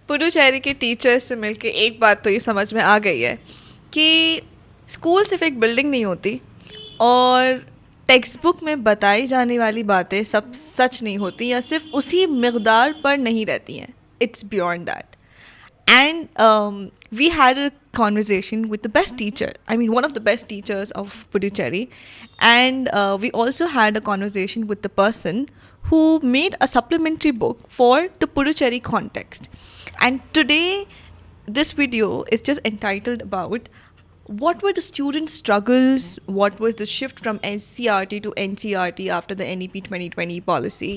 पुडुचेरी के टीचर्स से मिलके एक बात तो ये समझ में आ गई है कि स्कूल सिर्फ एक बिल्डिंग नहीं होती और टेक्स्ट बुक में बताई जाने वाली बातें सब सच नहीं होती या सिर्फ उसी मकदार पर नहीं रहती हैं. It's beyond that. And we had a conversation with the best teacher. I mean, one of the best teachers of Puducherry. And we also had a conversation with the person who made a supplementary book for the Puducherry context. And today, this video is just entitled about what were the student struggles, what was the shift from SCRT to NCRT after the NEP 2020 policy,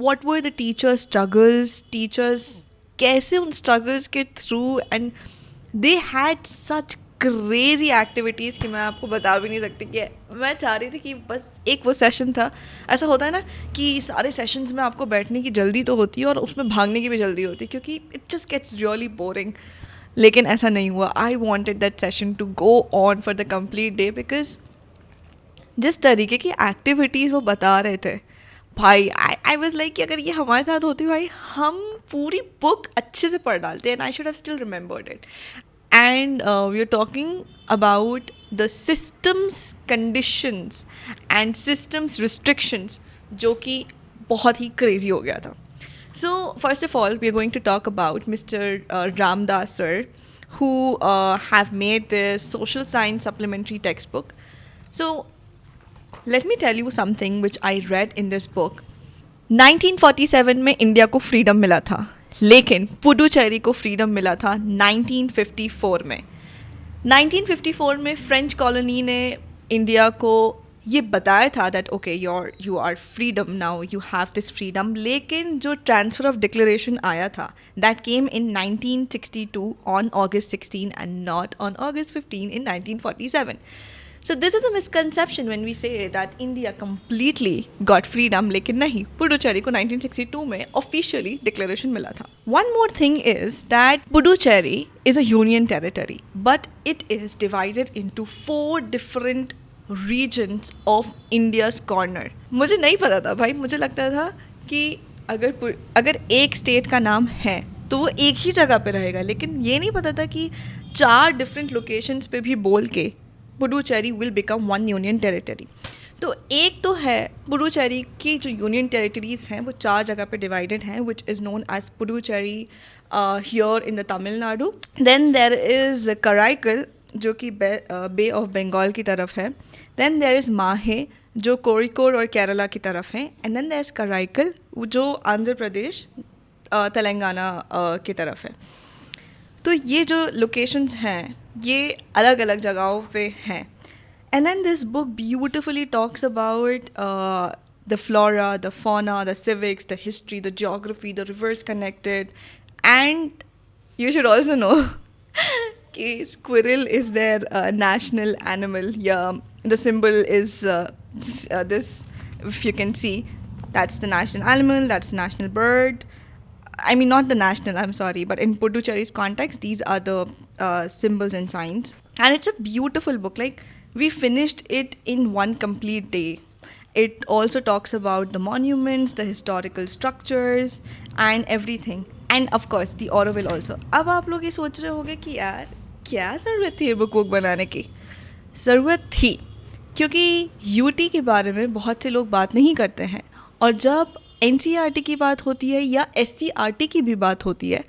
what were the teacher struggles, teachers कैसे उन struggles के through, and they had such crazy activities कि मैं आपको बता भी नहीं सकती. कि मैं चाह रही थी कि बस एक वो सेशन था. ऐसा होता है ना कि सारे सेशंस में आपको बैठने की जल्दी तो होती है और उसमें भागने की भी जल्दी होती है क्योंकि it just gets really boring. लेकिन ऐसा नहीं हुआ. I wanted that session to go on for the complete day because जिस तरीके की एक्टिविटीज़ वो बता रहे थे भाई, आई वॉज लाइक कि अगर ये हमारे साथ होती भाई हम पूरी बुक अच्छे से पढ़ डालते. And I should have still remembered it. And we are talking about the systems conditions and systems restrictions जो कि बहुत ही क्रेजी हो गया था. So first of all we are going to talk about mister Ramdas sir who have made this social science supplementary textbook. So let me tell you something which I read in this book. 1947 में India को freedom मिला था, लेकिन पुडुचेरी को freedom मिला था 1954 में. 1954 में फ्रेंच कॉलोनी ने इंडिया को ये बताया था that okay you are freedom now, you have this freedom. लेकिन जो ट्रांसफ़र ऑफ डिक्लेरेशन आया था that came in 1962 on August 16 and not on August 15 in 1947. So this is a misconception when we say that India completely got freedom, लेकिन नहीं, पुडुचेरी को 1962 में officially declaration मिला था. One more thing is that Puducherry is a union territory, but it is divided into 4 different regions of India's corner. मुझे नहीं पता था भाई, मुझे लगता था कि अगर एक स्टेट का नाम है तो वो एक ही जगह पे रहेगा, लेकिन ये नहीं पता था कि 4 डिफरेंट लोकेशंस पे भी बोल के Puducherry will become one union territory. तो एक तो है पुडुचेरी की जो यूनियन टेरिटरीज़ हैं वो 4 जगह पे डिवाइडेड हैं, which is known as Puducherry here in the Tamil Nadu. Then there is Karaikal जो कि बे ऑफ बंगाल की तरफ है. देन देर इज़ माहे जो कोरिकोड और केरला की तरफ है. And then there is Karaikal जो आंध्र प्रदेश तेलंगाना की तरफ है. तो ये जो लोकेशंस हैं ये अलग अलग जगहों पे हैं. And then this book beautifully talks about the flora, the fauna, the civics, the history, the geography, the rivers connected. And you should also know कि squirrel is their national animal. Yeah, the symbol is this. If you can see, that's the national animal, that's the national bird. I mean, not the national, I'm sorry, but in Puducherry's context, these are the symbols and signs. And it's a beautiful book. Like, we finished it in one complete day. It also talks about the monuments, the historical structures, and everything. And of course, the Auroville also. अब आप लोग ये सोच रहे होंगे कि यार क्या ज़रूरत थी ये बुक बनाने की. ज़रूरत थी क्योंकि यूटी के बारे में बहुत से लोग बात नहीं करते हैं. और जब NCERT की बात होती है या SCRT की भी बात होती है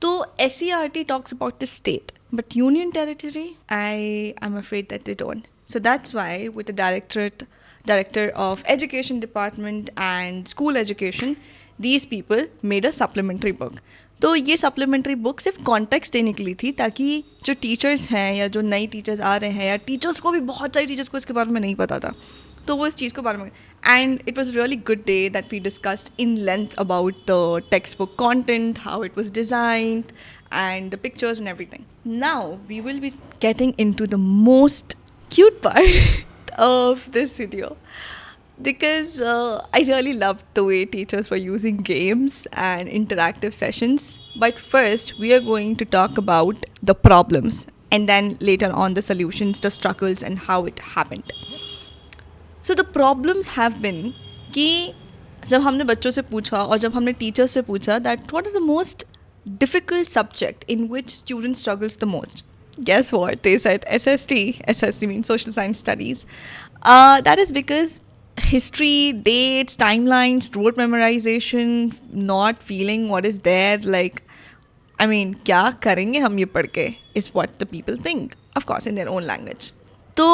तो SCRT talks about the state, but union territory, I'm afraid that they don't. So that's why with the director of education department and school education, these people made a supplementary book. तो ये supplementary book सिर्फ context देने के लिए थी ताकि जो teachers हैं या जो नई टीचर्स आ रहे हैं या टीचर्स को भी, बहुत सारे टीचर्स को इसके बारे में नहीं पता था, तो वो इस चीज़ के बारे में. And it was really good day that we discussed in length about the text book content, how it was designed and the pictures and everything. Now we will be getting into the most cute part of this video because I really loved the way teachers were using games and interactive sessions. But first we are going to talk about the problems and then later on the solutions, the struggles and how it happened. So the problems have been कि जब हमने बच्चों से पूछा और जब हमने teachers से पूछा that what is the most difficult subject in which student struggles the most, guess what they said? SST means social science studies. That is because history, dates, timelines, rote memorization, not feeling what is there, like I mean क्या करेंगे हम ये पढ़ के, is what the people think, of course in their own language. तो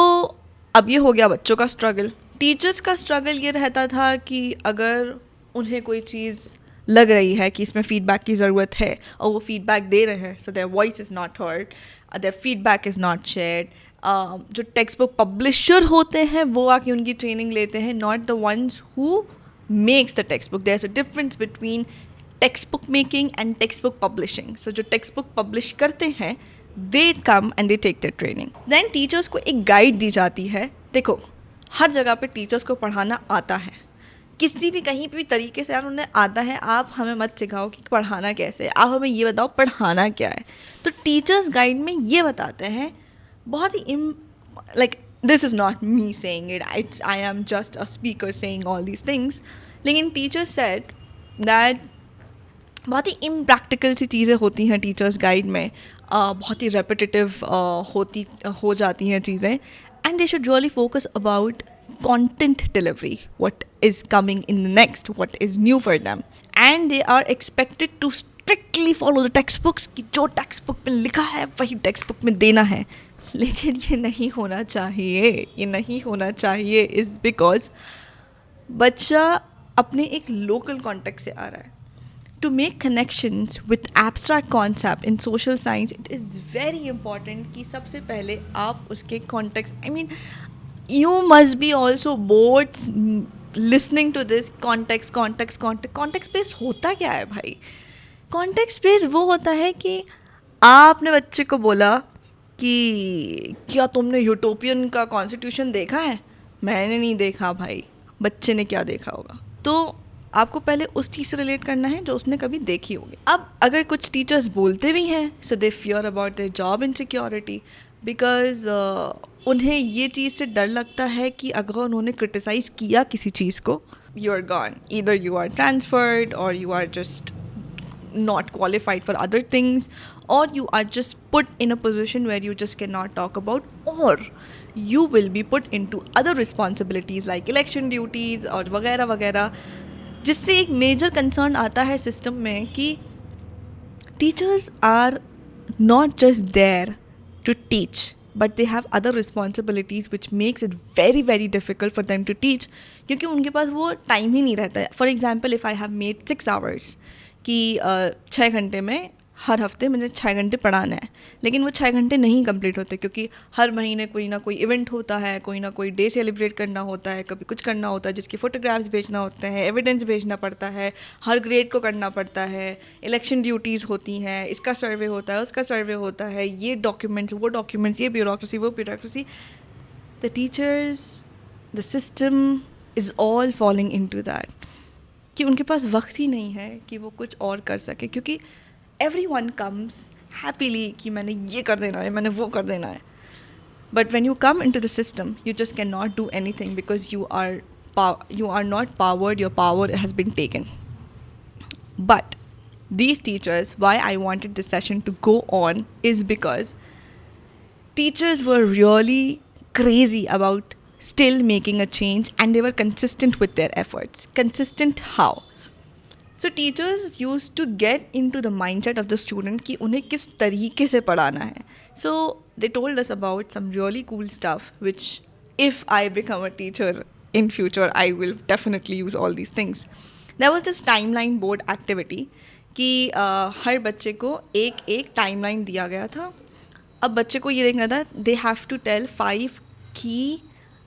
अब ये हो गया बच्चों का स्ट्रगल. टीचर्स का स्ट्रगल ये रहता था कि अगर उन्हें कोई चीज़ लग रही है कि इसमें फीडबैक की ज़रूरत है और वो फीडबैक दे रहे हैं, so their voice is not heard, their feedback is not shared. जो टेक्स्ट बुक पब्लिशर होते हैं वो आके उनकी ट्रेनिंग लेते हैं, not the ones who makes the text book. There is a difference between textbook making and textbook publishing. So जो textbook publish करते हैं they come and they take the training. Then teachers को एक guide दी जाती है. देखो हर जगह पे टीचर्स को पढ़ाना आता है, किसी भी कहीं भी तरीके से उन्हें आता है. आप हमें मत सिखाओ कि पढ़ाना कैसे है, आप हमें ये बताओ पढ़ाना क्या है. तो टीचर्स गाइड में ये बताते हैं बहुत ही like this is not me saying it, I am just a speaker saying all these things. लेकिन टीचर्स सेड दैट बहुत ही इम्प्रैक्टिकल सी चीज़ें होती हैं टीचर्स गाइड में, बहुत ही रेपिटेटिव हो जाती हैं चीज़ें. And they should really focus about content delivery, what is coming in the next, what is new for them, and they are expected to strictly follow the textbooks कि जो text book में लिखा है वही टेक्स्ट बुक में देना है. लेकिन ये नहीं होना चाहिए, ये नहीं होना चाहिए इज़ बिकॉज बच्चा अपने एक लोकल कॉन्टेक्स्ट से आ रहा है. To make connections with abstract concept in social science, it is very important कि सबसे पहले आप उसके context, I mean you must be also bored listening to this context based होता क्या है भाई? context based वो होता है कि आपने बच्चे को बोला कि क्या तुमने यूटोपियन का कॉन्स्टिट्यूशन देखा है? मैंने नहीं देखा भाई. बच्चे ने क्या देखा होगा? तो आपको पहले उस चीज़ से रिलेट करना है जो उसने कभी देखी होगी. अब अगर कुछ टीचर्स बोलते भी हैं so they fear about their job insecurity, because उन्हें ये चीज़ से डर लगता है कि अगर उन्होंने क्रिटिसाइज़ किया किसी चीज़ को, you are gone, either you are transferred और you are just not qualified for other things, or you are just put in a position where you just cannot talk about, or you will be put into other responsibilities like election duties और वगैरह वगैरह, जिससे एक major concern आता है system में कि teachers are not just there to teach, but they have other responsibilities which makes it very very difficult for them to teach, क्योंकि उनके पास वो टाइम ही नहीं रहता है. For example if I have made 6 hours कि 6 घंटे में हर हफ्ते मुझे 6 घंटे पढ़ाना है, लेकिन वो 6 घंटे नहीं कंप्लीट होते क्योंकि हर महीने कोई ना कोई इवेंट होता है, कोई ना कोई डे सेलिब्रेट करना होता है, कभी कुछ करना होता है जिसकी फ़ोटोग्राफ्स भेजना होते हैं, एविडेंस भेजना पड़ता है, हर ग्रेड को करना पड़ता है, इलेक्शन ड्यूटीज़ होती हैं, इसका सर्वे होता है, उसका सर्वे होता है, ये डॉक्यूमेंट्स, वो डॉक्यूमेंट्स, ये ब्यूरोक्रेसी, वो bureaucracy. The teachers, the system is all following into that कि उनके पास वक्त ही नहीं है कि वो कुछ और कर सके, क्योंकि everyone comes happily कि मैंने ये कर देना है, मैंने वो कर देना है. But when you come into the system, you just cannot do anything because you are not powered, your power has been taken. But these teachers, why I wanted this session to go on is because teachers were really crazy about still making a change, and they were consistent with their efforts. Consistent how? So teachers used to get into the mindset of the student कि उन्हें किस तरीके से पढ़ाना है. So they told us about some really cool stuff which if I become a teacher in future I will definitely use all these things. There was this timeline board activity कि हर बच्चे को एक timeline दिया गया था. अब बच्चे को ये देखना था they have to tell 5 key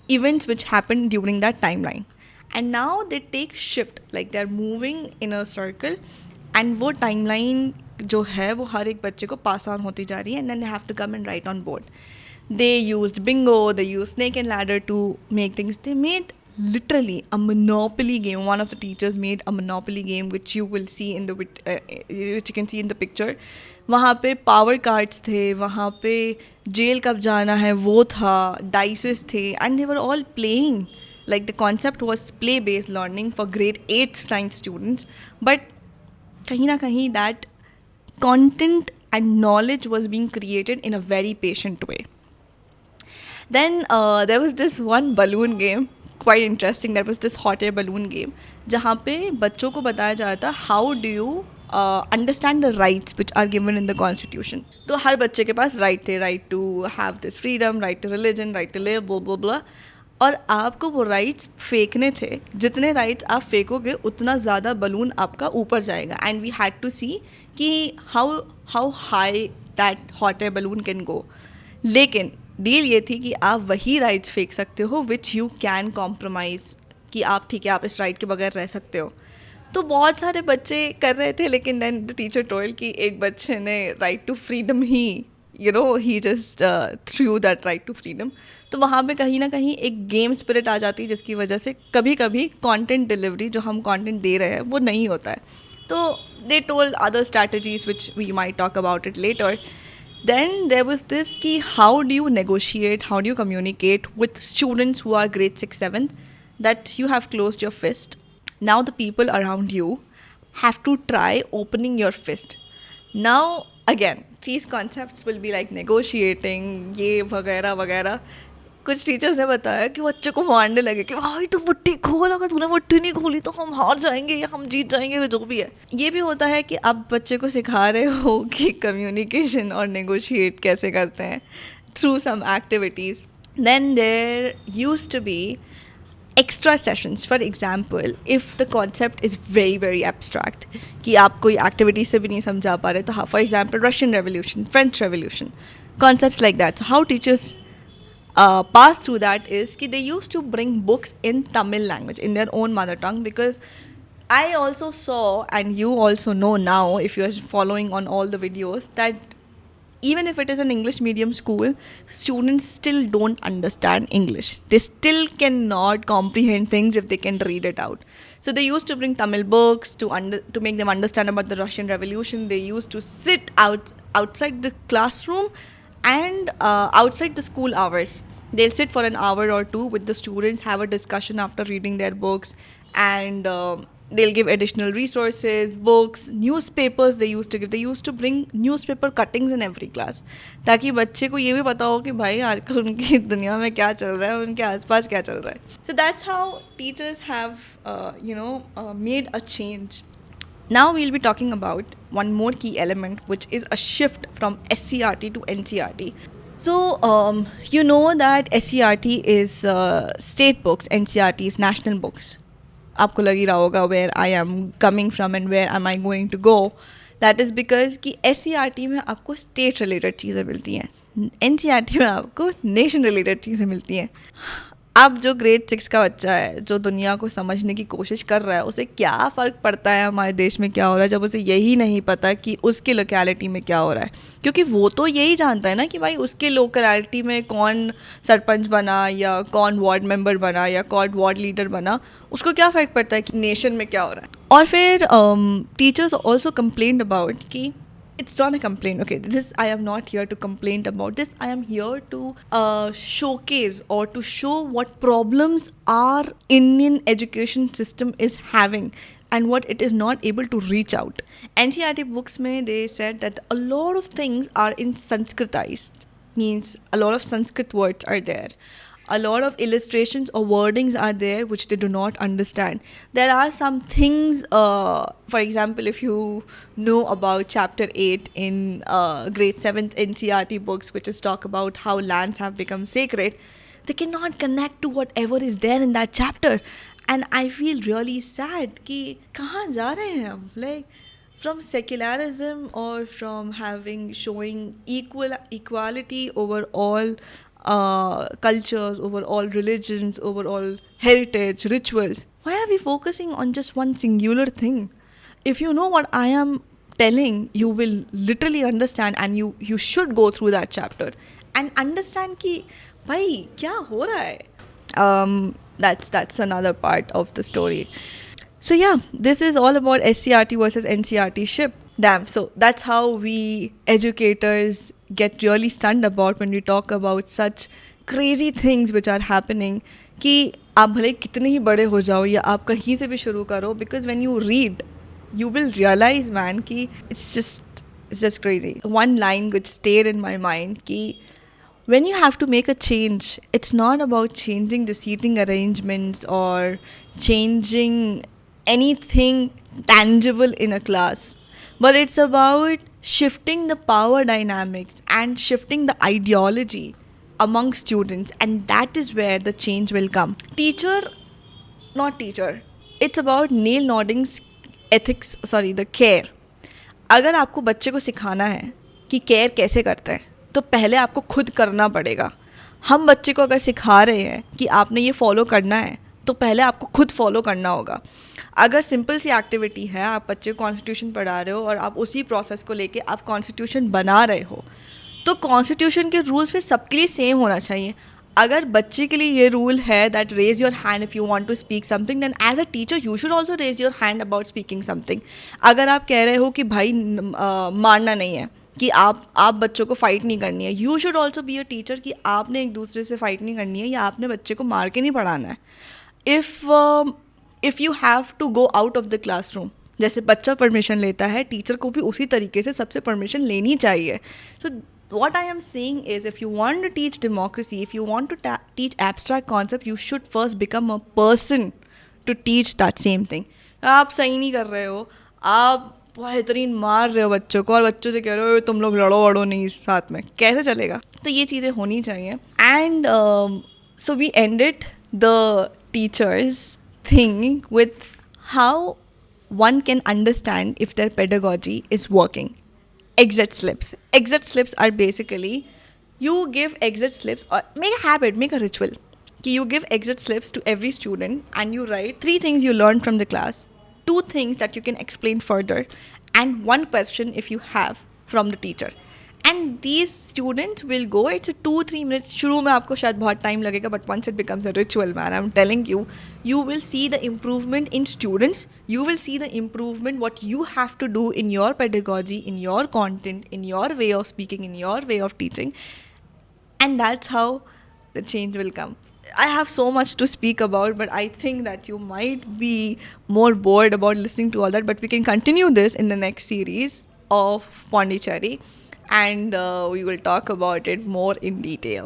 events which happened during that timeline. And now they take shift, like they are moving in a circle, and वो timeline जो है वो हर एक बच्चे को pass on होती जा रही है, and then they have to come and write on board. They used bingo, they used snake and ladder to make things. They made literally a monopoly game. One of the teachers made a monopoly game which you will see in the which you can see in the picture. वहाँ पे power cards थे, वहाँ पे jail कब जाना है वो था, dices थे, and they were all playing. Like the concept was play-based learning for grade 8th, 9th students, but kahin na kahin that content and knowledge was being created in a very patient way. Then there was this one balloon game, quite interesting. That was this hot air balloon game, जहाँ पे बच्चों को बताया जा रहा था how do you understand the rights which are given in the constitution. तो हर बच्चे के पास right थे, right to have this freedom, right to religion, right to live, blah blah blah. और आपको वो राइट्स फेंकने थे, जितने राइट्स आप फेंकोगे उतना ज़्यादा बलून आपका ऊपर जाएगा. एंड वी हैड टू सी कि how high that hot air balloon can go. लेकिन डील ये थी कि आप वही राइट्स फेंक सकते हो विच यू कैन कॉम्प्रोमाइज़, कि आप ठीक है आप इस राइट के बगैर रह सकते हो. तो बहुत सारे बच्चे कर रहे थे, लेकिन देन द टीचर टोल्ड कि एक बच्चे ने राइट टू फ्रीडम ही ही just through that right to freedom. तो वहाँ पे कहीं ना कहीं एक गेम स्पिरिट आ जाती है, जिसकी वजह से कभी कभी कंटेंट डिलीवरी जो हम कंटेंट दे रहे हैं वो नहीं होता है. तो they told other strategies which we might talk about it later. Then there was this ki how do you negotiate, how do you communicate with students who are grade 6, 7th, that you have closed your fist. Now the people around you have to try opening your fist. Now again, these concepts will be like negotiating, ये वगैरह वगैरह. कुछ teachers ने बताया कि बच्चे को मारने लगे कि भाई तू मुट्ठी खोल, अगर तूने मुट्ठी नहीं खोली तो हम हार जाएंगे या हम जीत जाएंगे, जो भी है. ये भी होता है कि आप बच्चे को सिखा रहे हो कि कम्युनिकेशन और नेगोशिएट कैसे करते हैं through some activities. Then there used to be extra sessions. For example, if the concept is very very abstract कि आप कोई एक्टिविटी से भी नहीं समझा पा रहे, तो हाँ, for example Russian revolution, French revolution, concepts like that. So how teachers pass through that is कि they used to bring books in Tamil language, in their own mother tongue, because I also saw, and you also know now if you are following on all the videos, that even if it is an English medium school, students still don't understand English. They still cannot comprehend things if they can read it out. So they used to bring Tamil books to make them understand about the Russian Revolution. They used to sit outside the classroom and outside the school hours. They'll sit for an hour or two with the students, have a discussion after reading their books, and they'll give additional resources, books, newspapers they used to give. They used to bring newspaper cuttings in every class, ताकि बच्चे को ये भी पता हो कि भाई आजकल उनकी दुनिया में क्या चल रहा है, उनके आसपास क्या चल रहा है. So that's how teachers have made a change. Now we'll be talking about one more key element, which is a shift from SCRT to NCRT. So you know that SCRT is state books, NCRT is national books. आपको लग ही रहा होगा where I am coming from and where am I going to go. That is because कि SCRT में आपको state related चीज़ें मिलती हैं, NCRT में आपको nation related चीज़ें मिलती हैं. अब जो ग्रेड 6 का बच्चा है, जो दुनिया को समझने की कोशिश कर रहा है, उसे क्या फ़र्क पड़ता है हमारे देश में क्या हो रहा है, जब उसे यही नहीं पता कि उसके लोकेलिटी में क्या हो रहा है. क्योंकि वो तो यही जानता है ना कि भाई उसके लोकेलिटी में कौन सरपंच बना या कौन वार्ड मेंबर बना या कौन वार्ड लीडर बना, उसको क्या फ़र्क पड़ता है कि नेशन में क्या हो रहा है. और फिर टीचर्स ऑल्सो कंप्लेंड अबाउट कि it's not a complaint. Okay, I am not here to complain about this. I am here to showcase or to show what problems our Indian education system is having and what it is not able to reach out. NCERT books mein they said that a lot of things are in Sanskritized, means a lot of Sanskrit words are there. A lot of illustrations or wordings are there which they do not understand. There are some things, for example, if you know about chapter 8 in grade 7th NCERT books, which is talk about how lands have become sacred, they cannot connect to whatever is there in that chapter. And I feel really sad कि कहाँ जा रहे हैं हम, like from secularism or from showing equality over all cultures, over all religions, over all heritage, rituals. Why are we focusing on just one singular thing? If you know what I am telling, you will literally understand, and you should go through that chapter and understand कि भाई क्या हो रहा है. That's another part of the story. So yeah, this is all about SCRT versus NCRT ship. Damn, so that's how we educators get really stunned about when we talk about such crazy things which are happening. कि आप भले कितने ही बड़े हो जाओ या आप कहीं से भी शुरू करो, because when you read you will realize, man, ki it's just crazy. One line which stayed in my mind, ki when you have to make a change, it's not about changing the seating arrangements or changing anything tangible in a class, but it's about shifting the power dynamics and shifting the ideology among students, and that is where the change will come. Teacher, not teacher, it's about Neil Nodding's ethics, sorry, the care. अगर आपको बच्चे को सिखाना है कि care कैसे करते हैं, तो पहले आपको खुद करना पड़ेगा. हम बच्चे को अगर सिखा रहे हैं कि आपने ये फॉलो करना है, तो पहले आपको खुद फॉलो करना होगा. अगर सिंपल सी एक्टिविटी है, आप बच्चे को कॉन्स्टिट्यूशन पढ़ा रहे हो और आप उसी प्रोसेस को लेके आप कॉन्स्टिट्यूशन बना रहे हो, तो कॉन्स्टिट्यूशन के रूल्स फिर सबके लिए सेम होना चाहिए. अगर बच्चे के लिए ये रूल है that raise your hand if you want to speak something, then as a teacher you should also raise your hand about speaking something. अगर आप कह रहे हो कि भाई मारना नहीं है, कि आप बच्चों को फाइट नहीं करनी है, you should also be a teacher कि आपने एक दूसरे से फाइट नहीं करनी है या आपने बच्चे को मार के नहीं पढ़ाना है. If you have to go out of the classroom, जैसे बच्चा परमिशन लेता है, टीचर को भी उसी तरीके से सबसे परमिशन लेनी चाहिए. सो what I am saying is, if you want to teach democracy, if you want to teach abstract concept, you should first become a person to teach that same thing. आप सही नहीं कर रहे हो, आप बेहतरीन मार रहे हो बच्चों को और बच्चों से कह रहे हो तुम लोग लड़ो वड़ो नहीं साथ में, कैसे चलेगा? तो ये चीज़ें होनी चाहिए. And so we ended the teachers thing with how one can understand if their pedagogy is working. Exit slips. Exit slips are basically, you give exit slips, or make a habit, make a ritual. You give exit slips to every student and you write 3 things you learned from the class, 2 things that you can explain further, and 1 question if you have from the teacher. And these students will go, it's a 2-3 minutes. शुरू में आपको शायद बहुत time लगेगा, but once it becomes a ritual, man, I'm telling you, you will see the improvement in students. You will see the improvement what you have to do in your pedagogy, in your content, in your way of speaking, in your way of teaching. And that's how the change will come. I have so much to speak about, but I think that you might be more bored about listening to all that. But we can continue this in the next series of Pondicherry, and we will talk about it more in detail.